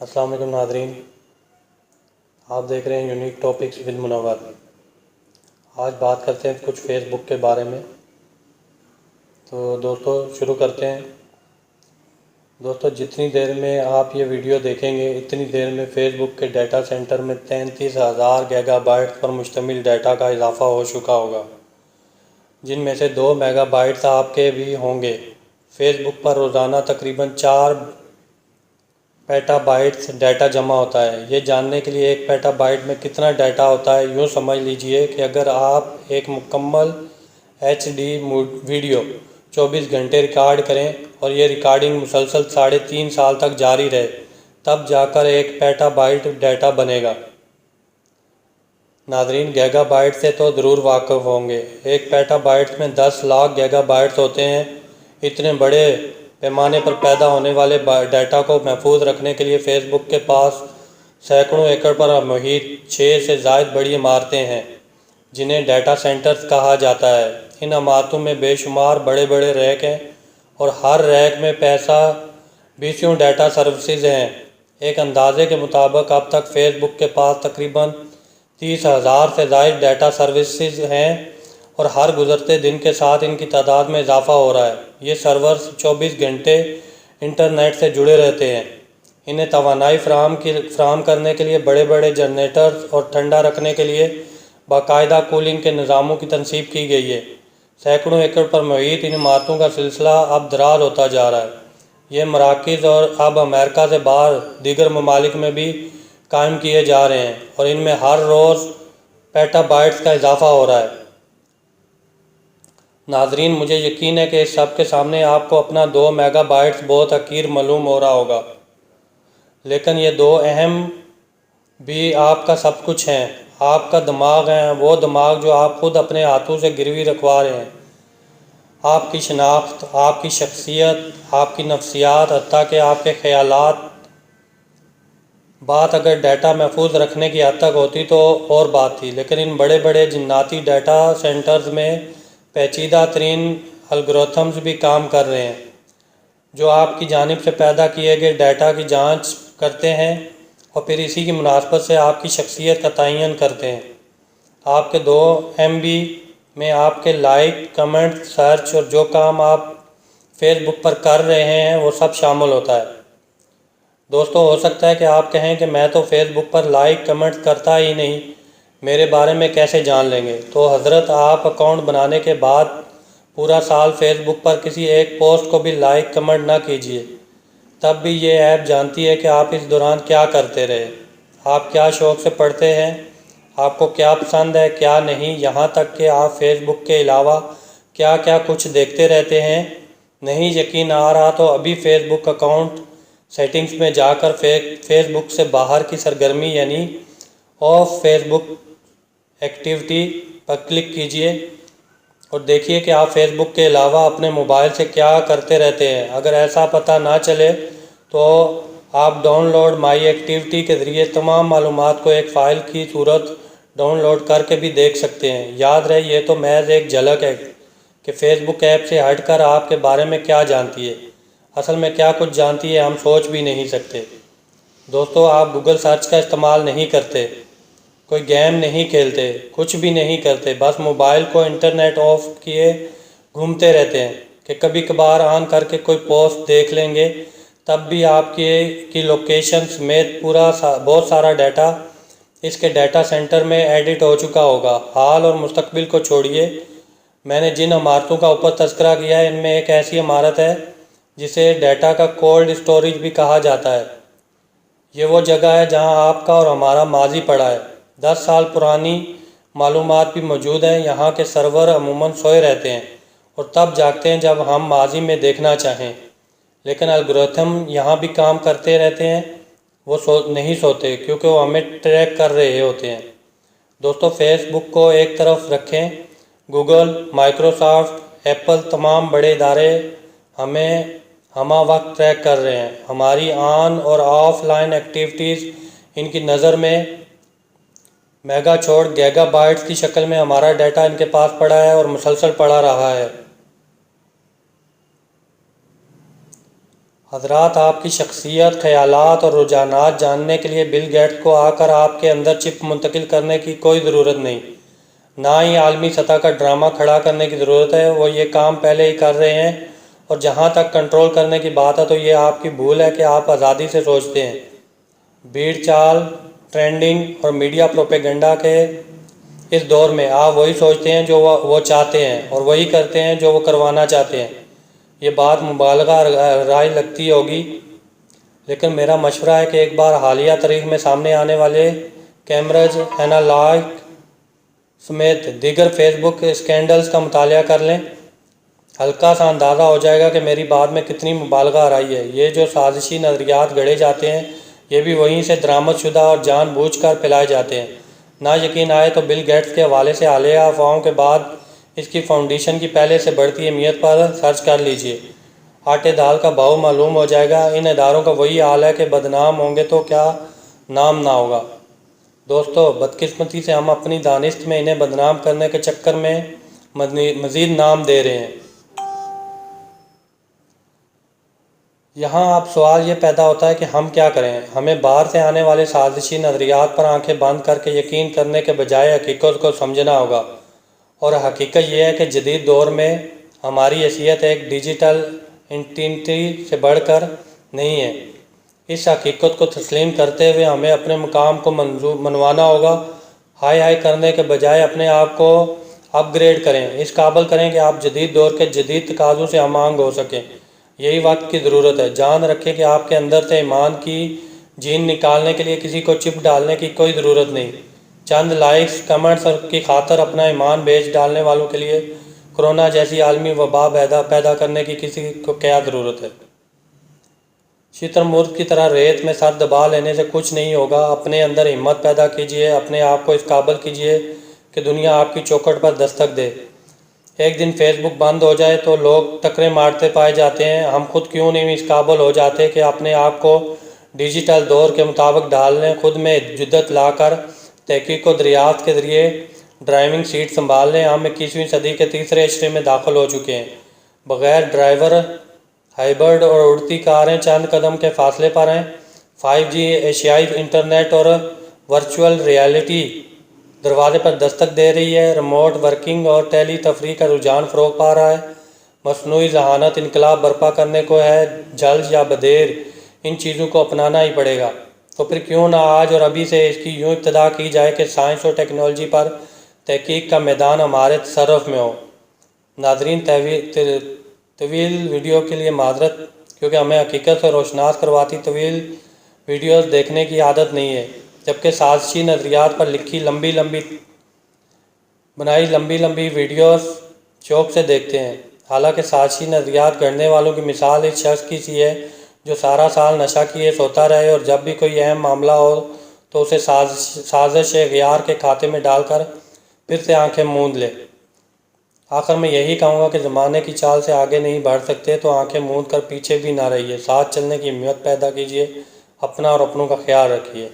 अस्सलाम वालेकुम नादरीन, आप देख रहे हैं यूनिक टॉपिक्स विद मुनव्वर। आज बात करते हैं कुछ फ़ेसबुक के बारे में। तो दोस्तों शुरू करते हैं। दोस्तों जितनी देर में आप ये वीडियो देखेंगे इतनी देर में फ़ेसबुक के डाटा सेंटर में 33,000 गीगाबाइट पर मुश्तमिल डाटा का इजाफ़ा हो चुका होगा, जिनमें से 2 मेगाबाइट्स आपके भी होंगे। फ़ेसबुक पर रोज़ाना तकरीबन 4 पेटाबाइट्स डाटा जमा होता है। ये जानने के लिए एक पेटाबाइट में कितना डाटा होता है, यूँ समझ लीजिए कि अगर आप एक मुकम्मल HD वीडियो 24 घंटे रिकॉर्ड करें और ये रिकॉर्डिंग मुसलसल 3.5 साल तक जारी रहे, तब जाकर एक पेटाबाइट डाटा बनेगा। नाज़रीन, गीगाबाइट से तो ज़रूर वाकिफ़ होंगे। एक पेटाबाइट में 10 लाख गीगाबाइट्स होते हैं। इतने बड़े पैमाने पर पैदा होने वाले डाटा को महफूज रखने के लिए फ़ेसबुक के पास सैकड़ों एकड़ पर मुहित 6 से ज़ायद बड़ी इमारतें हैं, जिन्हें डाटा सेंटर्स कहा जाता है। इन इमारतों में बेशुमार बड़े बड़े रैक हैं और हर रैक में पैसा 20 डाटा सर्विसेज हैं। एक अंदाजे के मुताबिक अब तक फ़ेसबुक के पास तकरीबन 30,000 से ज़ायद डाटा सर्विसेज हैं और हर गुज़रते दिन के साथ इनकी तादाद में इजाफ़ा हो रहा है। ये सर्वर्स 24 घंटे इंटरनेट से जुड़े रहते हैं। इन्हें तवानाई फ़राहम करने के लिए बड़े बड़े जनरेटर्स और ठंडा रखने के लिए बाकायदा कूलिंग के निज़ामों की तनसीब की गई है। सैकड़ों एकड़ पर मुहित इन इमारतों का सिलसिला अब दराज होता जा रहा है। ये मराकज़ और अब अमेरिका से बाहर दीगर ममालिक में भी कायम किए जा रहे हैं और इनमें हर रोज़ पेटाबाइट्स का इजाफ़ा हो रहा है। नाज़रीन, मुझे यकीन है कि इस सब के सामने आपको अपना 2 मेगाबाइट्स बहुत हकीर मालूम हो रहा होगा, लेकिन ये 2 अहम भी आपका सब कुछ हैं। आपका दिमाग है, वो दिमाग जो आप खुद अपने हाथों से गिरवी रखवा रहे हैं। आपकी शनाख्त, आपकी शख्सियत, आपकी नफ्सियात, हत्ता कि आपके ख़यालात। बात अगर डाटा महफूज रखने की हद तक होती तो और बात थी, लेकिन इन बड़े बड़े जिन्नाती डाटा सेंटर्स में पेचीदा तरीन एल्गोरिथम्स भी काम कर रहे हैं, जो आपकी जानिब से पैदा किए गए डाटा की जांच करते हैं और फिर इसी की मुनासबत से आपकी शख्सियत का तयन करते हैं। आपके 2 MB में आपके लाइक, कमेंट, सर्च और जो काम आप फ़ेसबुक पर कर रहे हैं वो सब शामिल होता है। दोस्तों, हो सकता है कि आप कहें कि मैं तो फ़ेसबुक पर लाइक कमेंट करता ही नहीं, मेरे बारे में कैसे जान लेंगे? तो हज़रत, आप अकाउंट बनाने के बाद पूरा साल फ़ेसबुक पर किसी एक पोस्ट को भी लाइक कमेंट ना कीजिए, तब भी ये ऐप जानती है कि आप इस दौरान क्या करते रहे, आप क्या शौक़ से पढ़ते हैं, आपको क्या पसंद है क्या नहीं, यहाँ तक कि आप फ़ेसबुक के अलावा क्या क्या कुछ देखते रहते हैं। नहीं यकीन आ रहा तो अभी फ़ेसबुक अकाउंट सेटिंग्स में जाकर फ़ेसबुक से बाहर की सरगर्मी यानी ऑफ फ़ेसबुक एक्टिविटी पर क्लिक कीजिए और देखिए कि आप फ़ेसबुक के अलावा अपने मोबाइल से क्या करते रहते हैं। अगर ऐसा पता ना चले तो आप डाउनलोड माई एक्टिविटी के ज़रिए तमाम मालूमात को एक फ़ाइल की सूरत डाउनलोड करके भी देख सकते हैं। याद रहे, ये तो महज एक झलक है कि फ़ेसबुक ऐप से हटकर आपके बारे में क्या जानती है। असल में क्या कुछ जानती है हम सोच भी नहीं सकते। दोस्तों, आप गूगल सर्च का इस्तेमाल नहीं करते, कोई गेम नहीं खेलते, कुछ भी नहीं करते, बस मोबाइल को इंटरनेट ऑफ किए घूमते रहते हैं कि कभी कभार ऑन करके कोई पोस्ट देख लेंगे। तब भी आपकी लोकेशन समेत बहुत सारा डाटा इसके डाटा सेंटर में एडिट हो चुका होगा। हाल और मुस्तकबिल को छोड़िए, मैंने जिन इमारतों का ऊपर तज़किरा किया है इनमें एक ऐसी इमारत है जिसे डाटा का कोल्ड स्टोरेज भी कहा जाता है। ये वो जगह है जहां आपका और हमारा माजी पड़ा है। 10 साल पुरानी मालूमात भी मौजूद हैं। यहाँ के सर्वर अमूमन सोए रहते हैं और तब जागते हैं जब हम माजी में देखना चाहें, लेकिन एल्गोरिथम यहाँ भी काम करते रहते हैं। वो नहीं सोते क्योंकि वो हमें ट्रैक कर रहे होते हैं। दोस्तों, फ़ेसबुक को एक तरफ रखें, गूगल, माइक्रोसॉफ्ट, एप्पल तमाम बड़े इदारे हमें हमा वक्त ट्रैक कर रहे हैं। हमारी ऑन और ऑफलाइन एक्टिविटीज़ इनकी नज़र में मेगा छोड़ गीगाबाइट्स की शक्ल में हमारा डाटा इनके पास पड़ा है और मुसलसल पड़ा रहा है। حضرات، آپ کی شخصیت، خیالات اور رجحانات جاننے کے لیے بل گیٹس کو آ کر آپ کے اندر چپ منتقل کرنے کی کوئی ضرورت نہیں، نہ ہی عالمی سطح کا ڈرامہ کھڑا کرنے کی ضرورت ہے۔ وہ یہ کام پہلے ہی کر رہے ہیں، اور جہاں تک کنٹرول کرنے کی بات ہے تو یہ آپ کی بھول ہے کہ آپ آزادی سے سوچتے ہیں۔ بھیڑ چال، ٹرینڈنگ اور میڈیا پروپیگنڈا کے اس دور میں آپ وہی سوچتے ہیں جو وہ چاہتے ہیں، اور وہی کرتے ہیں جو وہ کروانا چاہتے ہیں۔ یہ بات مبالغہ رائے لگتی ہوگی، لیکن میرا مشورہ ہے کہ ایک بار حالیہ تاریخ میں سامنے آنے والے کیمبرج اینالائٹک سمیت دیگر فیس بک اسکینڈلز کا مطالعہ کر لیں۔ ہلکا سا اندازہ ہو جائے گا کہ میری بات میں کتنی مبالغہ آرائی ہے۔ یہ جو سازشی نظریات گھڑے جاتے ہیں، یہ بھی وہیں سے درآمد شدہ اور جان بوجھ کر پھیلائے جاتے ہیں۔ نہ یقین آئے تو بل گیٹس کے حوالے سے حالیہ افواہوں کے بعد اس کی فاؤنڈیشن کی پہلے سے بڑھتی اہمیت پر سرچ کر لیجئے۔ آٹے دال کا بھاؤ معلوم ہو جائے گا۔ ان اداروں کا وہی حال ہے کہ بدنام ہوں گے تو کیا نام نہ ہوگا۔ دوستو، بدقسمتی سے ہم اپنی دانست میں انہیں بدنام کرنے کے چکر میں مزید نام دے رہے ہیں۔ یہاں اب سوال یہ پیدا ہوتا ہے کہ ہم کیا کریں؟ ہمیں باہر سے آنے والے سازشی نظریات پر آنکھیں بند کر کے یقین کرنے کے بجائے حقیقت کو سمجھنا ہوگا، اور حقیقت یہ ہے کہ جدید دور میں ہماری حیثیت ایک ڈیجیٹل اینٹی سے بڑھ کر نہیں ہے۔ اس حقیقت کو تسلیم کرتے ہوئے ہمیں اپنے مقام کو منوانا ہوگا۔ ہائے ہائے کرنے کے بجائے اپنے آپ کو اپ گریڈ کریں، اس قابل کریں کہ آپ جدید دور کے جدید تقاضوں سے ہم آہنگ ہو سکیں۔ یہی وقت کی ضرورت ہے۔ جان رکھیں کہ آپ کے اندر سے ایمان کی جین نکالنے کے لیے کسی کو چپ ڈالنے کی کوئی ضرورت نہیں۔ چند لائکس، کمنٹس اور کی خاطر اپنا ایمان بیچ ڈالنے والوں کے لیے کرونا جیسی عالمی وبا پیدا کرنے کی کسی کو کیا ضرورت ہے؟ شتر مرغ کی طرح ریت میں سر دبا لینے سے کچھ نہیں ہوگا۔ اپنے اندر ہمت پیدا کیجئے، اپنے آپ کو اس قابل کیجئے کہ دنیا آپ کی چوکھٹ پر دستک دے۔ ایک دن فیس بک بند ہو جائے تو لوگ ٹکرے مارتے پائے جاتے ہیں۔ ہم خود کیوں نہیں اس قابل ہو جاتے کہ اپنے آپ کو ڈیجیٹل دور کے مطابق ڈھال لیں، خود میں جدت لا کر تحقیق و دریافت کے ذریعے ڈرائیونگ سیٹ سنبھال لیں۔ ہم 21ویں صدی کے تیسرے عشرے میں داخل ہو چکے ہیں۔ بغیر ڈرائیور ہائبرڈ اور اڑتی کاریں چند قدم کے فاصلے پر ہیں۔ 5G، ایشیائی انٹرنیٹ اور ورچوئل ریالٹی دروازے پر دستک دے رہی ہے۔ ریموٹ ورکنگ اور ٹیلی تفریح کا رجحان فروغ پا رہا ہے۔ مصنوعی ذہانت انقلاب برپا کرنے کو ہے۔ جلد یا بدیر ان چیزوں کو اپنانا ہی پڑے گا۔ تو پھر کیوں نہ آج اور ابھی سے اس کی یوں ابتدا کی جائے کہ سائنس اور ٹیکنالوجی پر تحقیق کا میدان ہمارے تصرف میں ہو۔ ناظرین، طویل ویڈیو کے لیے معذرت، کیونکہ ہمیں حقیقت سے روشناس کرواتی طویل ویڈیوز دیکھنے کی عادت نہیں ہے، جبکہ سازشی نظریات پر بنائی لمبی ویڈیوز شوق سے دیکھتے ہیں۔ حالانکہ سازشی نظریات گھڑنے والوں کی مثال اس شخص کی سی ہے جو سارا سال نشہ کیے سوتا رہے اور جب بھی کوئی اہم معاملہ ہو تو اسے سازش غیار کے کھاتے میں ڈال کر پھر سے آنکھیں موند لے۔ آخر میں یہی کہوں گا کہ زمانے کی چال سے آگے نہیں بڑھ سکتے تو آنکھیں موند کر پیچھے بھی نہ رہیے، ساتھ چلنے کی ہمت پیدا کیجیے، اپنا اور اپنوں کا خیال رکھیے۔